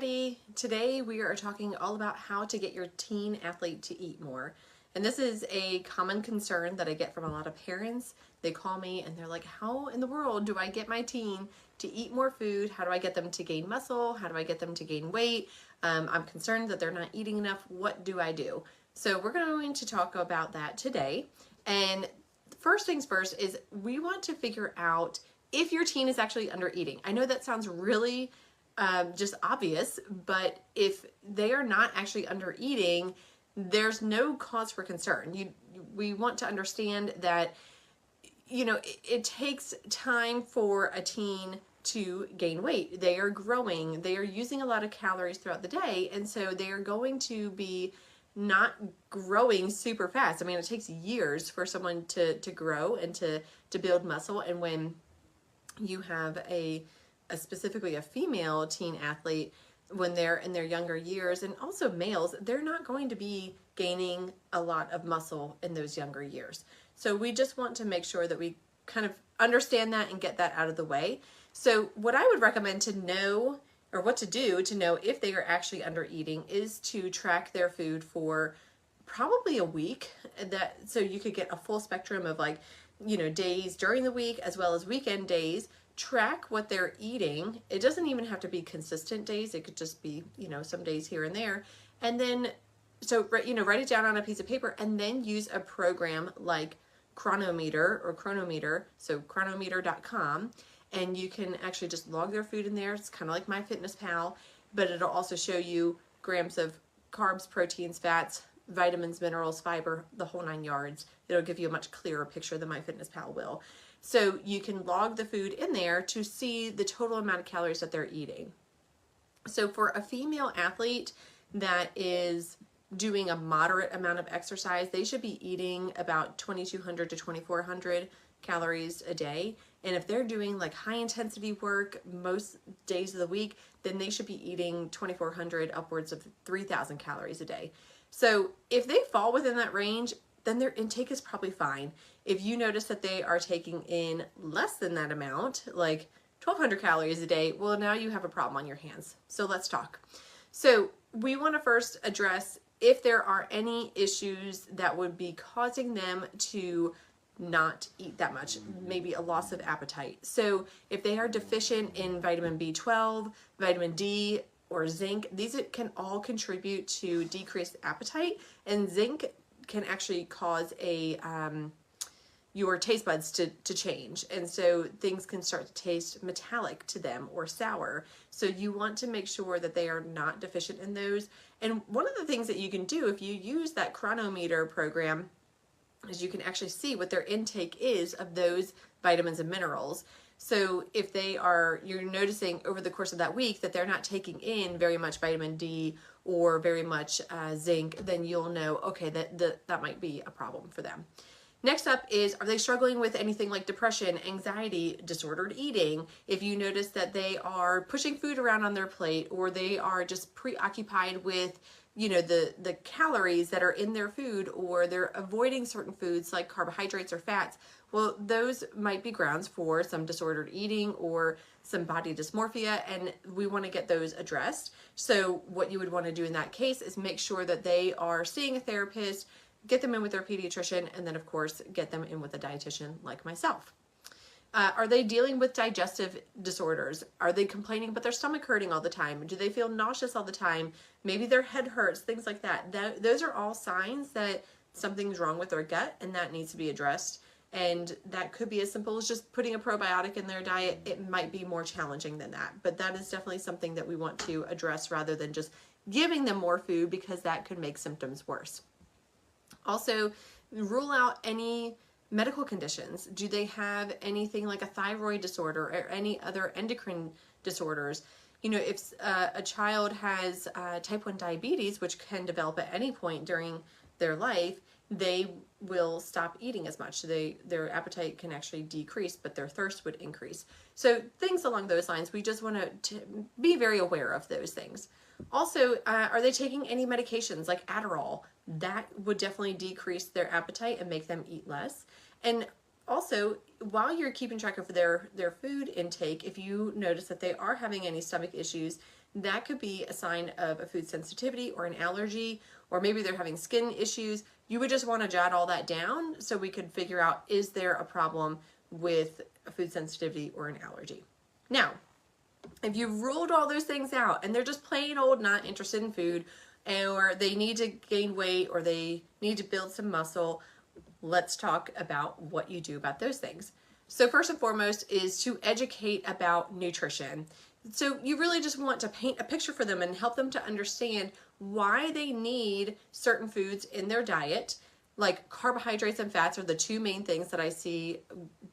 everybody. Today we are talking all about how to get your teen athlete to eat more. And this is a common concern that I get from a lot of parents. They call me and they're like, how in the world do I get my teen to eat more food? How do I get them to gain muscle? How do I get them to gain weight? I'm concerned that they're not eating enough. What do I do? So we're going to talk about that today. And first things first is we want to figure out if your teen is actually under eating. I know that sounds really just obvious, but if they are not actually under eating, there's no cause for concern. We want to understand that, it takes time for a teen to gain weight. They are growing, they are using a lot of calories throughout the day, and so they are going to be not growing super fast. I mean, it takes years for someone to grow and to build muscle, and when you have specifically a female teen athlete, when they're in their younger years, and also males, they're not going to be gaining a lot of muscle in those younger years. So we just want to make sure that we kind of understand that and get that out of the way. So what I would recommend to know, or what to do to know if they are actually under eating, is to track their food for probably a week, so you could get a full spectrum of days during the week as well as weekend days. Track what they're eating. It doesn't even have to be consistent days. It could just be, some days here and there. And then, write it down on a piece of paper, and then use a program like Chronometer, so chronometer.com, and you can actually just log their food in there. It's kind of like MyFitnessPal, but it'll also show you grams of carbs, proteins, fats, vitamins, minerals, fiber, the whole 9 yards. It'll give you a much clearer picture than MyFitnessPal will. So you can log the food in there to see the total amount of calories that they're eating. So for a female athlete that is doing a moderate amount of exercise, they should be eating about 2,200 to 2,400 calories a day. And if they're doing high intensity work most days of the week, then they should be eating 2,400 upwards of 3,000 calories a day. So if they fall within that range, then their intake is probably fine. If you notice that they are taking in less than that amount, like 1,200 calories a day, well, now you have a problem on your hands. So let's talk. So we want to first address if there are any issues that would be causing them to not eat that much, maybe a loss of appetite. So if they are deficient in vitamin B12, vitamin D, or zinc, these can all contribute to decreased appetite, and zinc can actually cause your taste buds to change, and so things can start to taste metallic to them or sour. So you want to make sure that they are not deficient in those. And one of the things that you can do if you use that Chronometer program is you can actually see what their intake is of those vitamins and minerals. So if you're noticing over the course of that week that they're not taking in very much vitamin D or very much zinc, then you'll know, okay, that might be a problem for them. Next up is, are they struggling with anything like depression, anxiety, disordered eating? If you notice that they are pushing food around on their plate, or they are just preoccupied with the calories that are in their food, or they're avoiding certain foods like carbohydrates or fats, well, those might be grounds for some disordered eating or some body dysmorphia, and we want to get those addressed. So what you would want to do in that case is make sure that they are seeing a therapist, get them in with their pediatrician, and then of course get them in with a dietitian like myself. Are they dealing with digestive disorders? Are they complaining about their stomach hurting all the time? Do they feel nauseous all the time? Maybe their head hurts, things like that. Those are all signs that something's wrong with their gut, and that needs to be addressed. And that could be as simple as just putting a probiotic in their diet. It might be more challenging than that, but that is definitely something that we want to address rather than just giving them more food, because that could make symptoms worse. Also, rule out any medical conditions. Do they have anything like a thyroid disorder or any other endocrine disorders? If a child has type 1 diabetes, which can develop at any point during their life, they will stop eating as much. Their appetite can actually decrease, but their thirst would increase. So things along those lines, we just want to be very aware of those things. Also, are they taking any medications like Adderall? That would definitely decrease their appetite and make them eat less. And also, while you're keeping track of their food intake, if you notice that they are having any stomach issues, that could be a sign of a food sensitivity or an allergy, or maybe they're having skin issues. You would just want to jot all that down so we could figure out, is there a problem with a food sensitivity or an allergy? Now, if you've ruled all those things out and they're just plain old not interested in food, or they need to gain weight, or they need to build some muscle, let's talk about what you do about those things. So first and foremost is to educate about nutrition. So you really just want to paint a picture for them and help them to understand why they need certain foods in their diet. Like carbohydrates and fats are the two main things that I see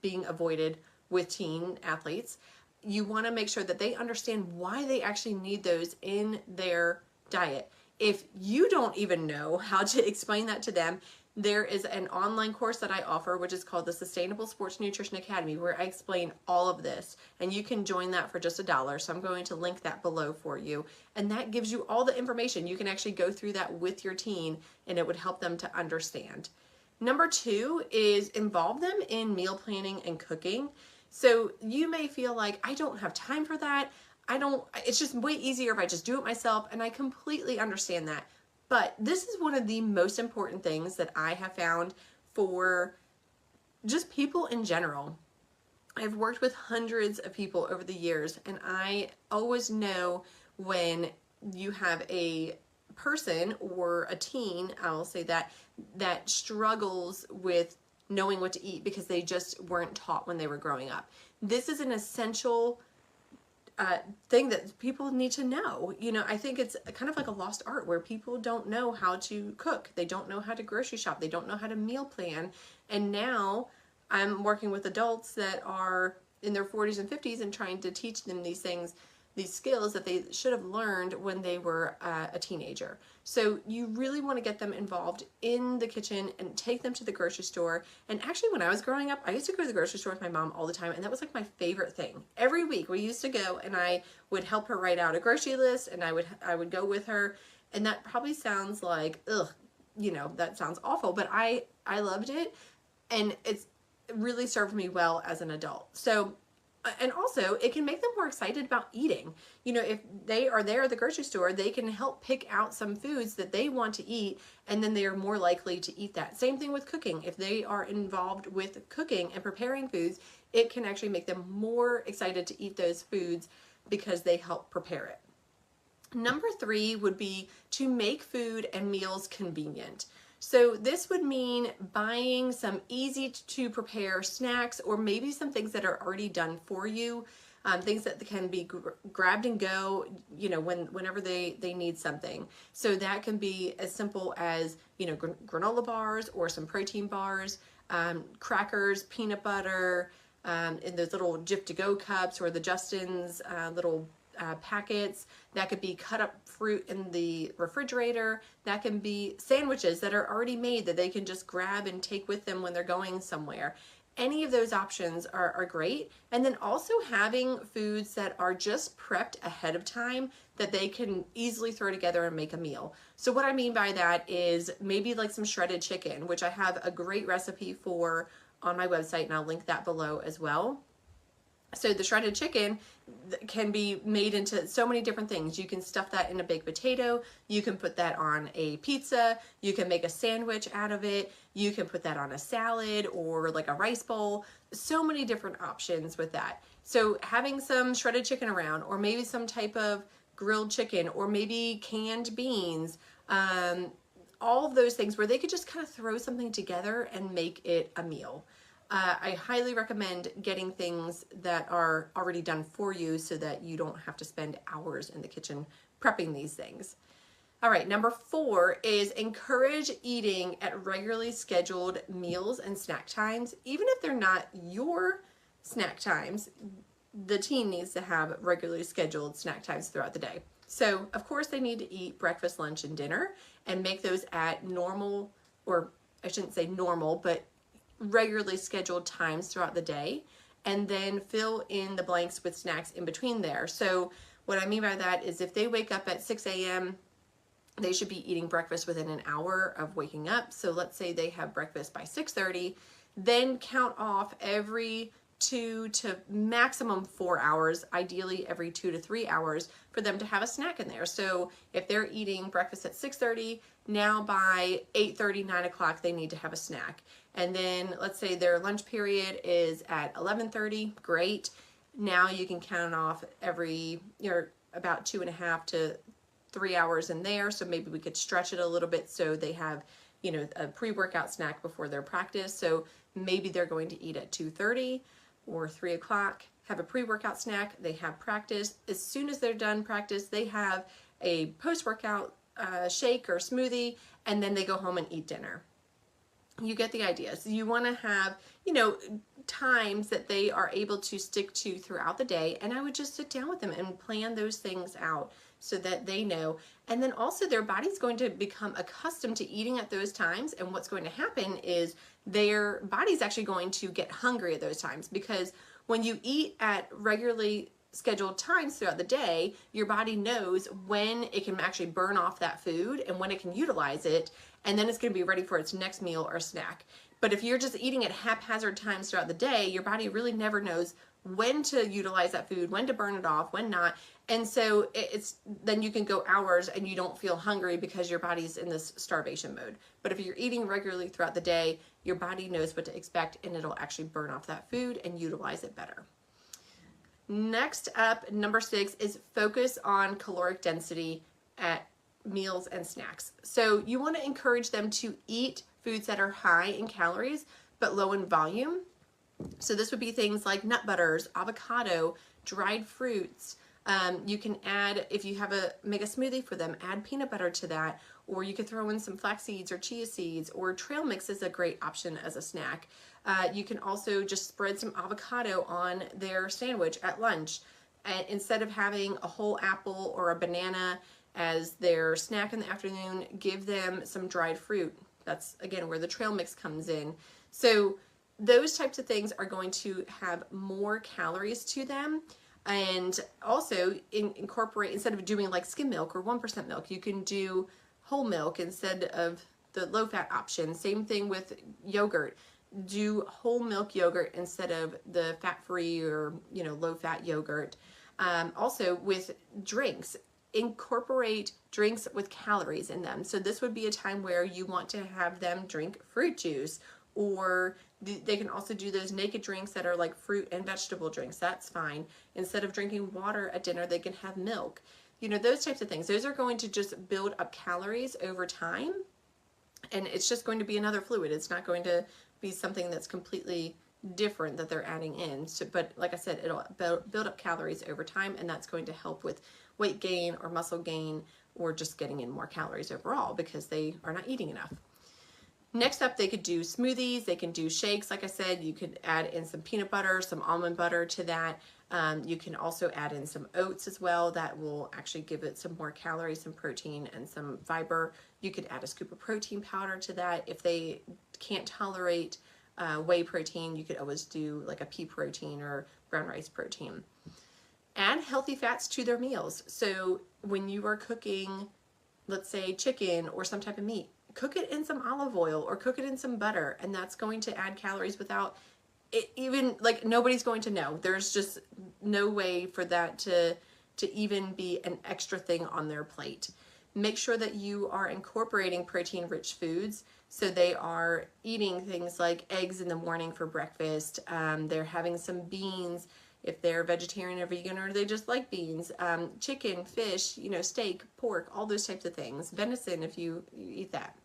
being avoided with teen athletes. You want to make sure that they understand why they actually need those in their diet. If you don't even know how to explain that to them, there is an online course that I offer, which is called the Sustainable Sports Nutrition Academy, where I explain all of this, and you can join that for just $1. So I'm going to link that below for you. And that gives you all the information. You can actually go through that with your teen, and it would help them to understand. Number 2 is involve them in meal planning and cooking. So you may feel like, I don't have time for that. It's just way easier if I just do it myself. And I completely understand that. But this is one of the most important things that I have found for just people in general. I've worked with hundreds of people over the years, and I always know when you have a person or a teen, I'll say that struggles with knowing what to eat because they just weren't taught when they were growing up. This is an essential thing that people need to know. You know, I think it's kind of like a lost art where people don't know how to cook. They don't know how to grocery shop. They don't know how to meal plan. And now I'm working with adults that are in their 40s and 50s and trying to teach them these things, these skills that they should have learned when they were a teenager. So you really want to get them involved in the kitchen and take them to the grocery store. And actually, when I was growing up, I used to go to the grocery store with my mom all the time, and that was like my favorite thing. Every week we used to go, and I would help her write out a grocery list, and I would go with her. And that probably sounds like, ugh, you know, that sounds awful, but I loved it, and it really served me well as an adult. So, and also it can make them more excited about eating. You know, if they are there at the grocery store, they can help pick out some foods that they want to eat, and then they are more likely to eat that. Same thing with cooking. If they are involved with cooking and preparing foods, it can actually make them more excited to eat those foods because they help prepare it. Number 3 would be to make food and meals convenient. So this would mean buying some easy to prepare snacks, or maybe some things that are already done for you, things that can be grabbed and go, you know, whenever they need something. So that can be as simple as, you know, granola bars or some protein bars, crackers, peanut butter, in those little Jif to go cups, or the Justin's little packets. That could be cut up fruit in the refrigerator. That can be sandwiches that are already made that they can just grab and take with them when they're going somewhere. Any of those options are great. And then also having foods that are just prepped ahead of time that they can easily throw together and make a meal. So what I mean by that is maybe like some shredded chicken, which I have a great recipe for on my website, and I'll link that below as well. So the shredded chicken can be made into so many different things. You can stuff that in a baked potato. You can put that on a pizza. You can make a sandwich out of it. You can put that on a salad or like a rice bowl. So many different options with that. So having some shredded chicken around, or maybe some type of grilled chicken, or maybe canned beans, all of those things where they could just kind of throw something together and make it a meal. I highly recommend getting things that are already done for you so that you don't have to spend hours in the kitchen prepping these things. All right, number 4 is encourage eating at regularly scheduled meals and snack times. Even if they're not your snack times, the teen needs to have regularly scheduled snack times throughout the day. So, of course, they need to eat breakfast, lunch, and dinner, and make those at normal, or I shouldn't say normal, but regularly scheduled times throughout the day, and then fill in the blanks with snacks in between there. So what I mean by that is if they wake up at 6 a.m., they should be eating breakfast within an hour of waking up. So let's say they have breakfast by 6:30, then count off every 2 to maximum 4 hours, ideally every 2 to 3 hours, for them to have a snack in there. So if they're eating breakfast at 6:30, now by 8:30, 9 o'clock, they need to have a snack. And then let's say their lunch period is at 11:30, great. Now you can count off about 2.5 to 3 hours in there. So maybe we could stretch it a little bit so they have, a pre-workout snack before their practice. So maybe they're going to eat at 2:30 or 3 o'clock, have a pre-workout snack, they have practice. As soon as they're done practice, they have a post-workout shake or smoothie, and then they go home and eat dinner. You get the idea. So you want to have, times that they are able to stick to throughout the day, and I would just sit down with them and plan those things out so that they know. And then also their body's going to become accustomed to eating at those times, and what's going to happen is their body's actually going to get hungry at those times, because when you eat at regularly scheduled times throughout the day, your body knows when it can actually burn off that food and when it can utilize it, and then it's going to be ready for its next meal or snack. But if you're just eating at haphazard times throughout the day, your body really never knows when to utilize that food, when to burn it off, when not. And so then you can go hours and you don't feel hungry because your body's in this starvation mode. But if you're eating regularly throughout the day, your body knows what to expect, and it'll actually burn off that food and utilize it better. Next up, number 6 is focus on caloric density at meals and snacks. So you want to encourage them to eat foods that are high in calories but low in volume. So this would be things like nut butters, avocado, dried fruits. You can add, if you make a smoothie for them, add peanut butter to that, or you could throw in some flax seeds or chia seeds, or trail mix is a great option as a snack. You can also just spread some avocado on their sandwich at lunch. And instead of having a whole apple or a banana as their snack in the afternoon, give them some dried fruit. That's, again, where the trail mix comes in. So those types of things are going to have more calories to them. And also incorporate, instead of doing like skim milk or 1% milk, you can do whole milk instead of the low fat option. Same thing with yogurt. Do whole milk yogurt instead of the fat-free or low fat yogurt. Also with drinks, incorporate drinks with calories in them. So this would be a time where you want to have them drink fruit juice, or they can also do those naked drinks that are like fruit and vegetable drinks. That's fine. Instead of drinking water at dinner, they can have milk. Those types of things. Those are going to just build up calories over time, and it's just going to be another fluid. It's not going to be something that's completely different that they're adding in. So, but like I said, it'll build up calories over time, and that's going to help with weight gain or muscle gain, or just getting in more calories overall because they are not eating enough. Next up, they could do smoothies, they can do shakes. Like I said, you could add in some peanut butter, some almond butter to that. You can also add in some oats as well. That will actually give it some more calories, some protein, and some fiber. You could add a scoop of protein powder to that. If they can't tolerate whey protein, you could always do like a pea protein or brown rice protein. Add healthy fats to their meals. So when you are cooking, let's say chicken or some type of meat, cook it in some olive oil or cook it in some butter, and that's going to add calories without it even, like, nobody's going to know. There's just no way for that to even be an extra thing on their plate. Make sure that you are incorporating protein-rich foods. So they are eating things like eggs in the morning for breakfast. They're having some beans if they're vegetarian or vegan, or they just like beans. Chicken, fish, steak, pork, all those types of things. Venison if you eat that.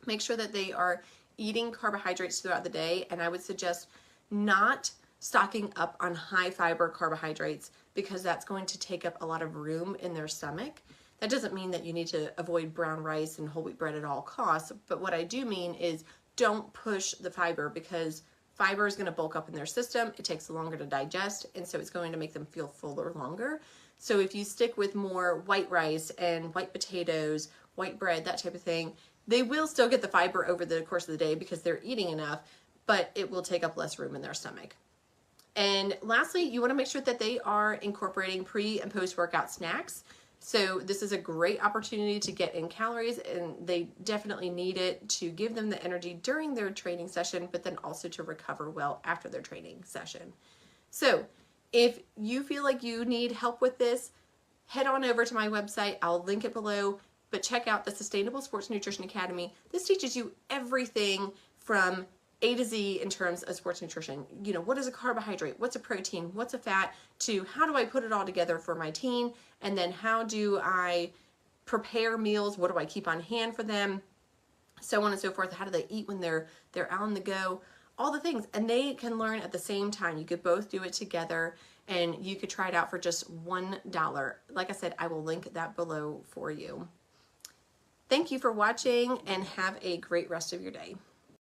Make sure that they are eating carbohydrates throughout the day, and I would suggest not stocking up on high fiber carbohydrates, because that's going to take up a lot of room in their stomach. That doesn't mean that you need to avoid brown rice and whole wheat bread at all costs, but what I do mean is don't push the fiber, because fiber is going to bulk up in their system. It takes longer to digest, and so it's going to make them feel fuller longer. So if you stick with more white rice and white potatoes, white bread, that type of thing, they will still get the fiber over the course of the day because they're eating enough, but it will take up less room in their stomach. And lastly, you want to make sure that they are incorporating pre and post-workout snacks. So this is a great opportunity to get in calories, and they definitely need it to give them the energy during their training session, but then also to recover well after their training session. So if you feel like you need help with this, head on over to my website. I'll link it below, but check out the Sustainable Sports Nutrition Academy. This teaches you everything from A to Z in terms of sports nutrition. You know, what is a carbohydrate? What's a protein? What's a fat? To how do I put it all together for my teen? And then how do I prepare meals? What do I keep on hand for them? So on and so forth. How do they eat when they're on the go? All the things. And they can learn at the same time. You could both do it together, and you could try it out for just $1. Like I said, I will link that below for you. Thank you for watching, and have a great rest of your day.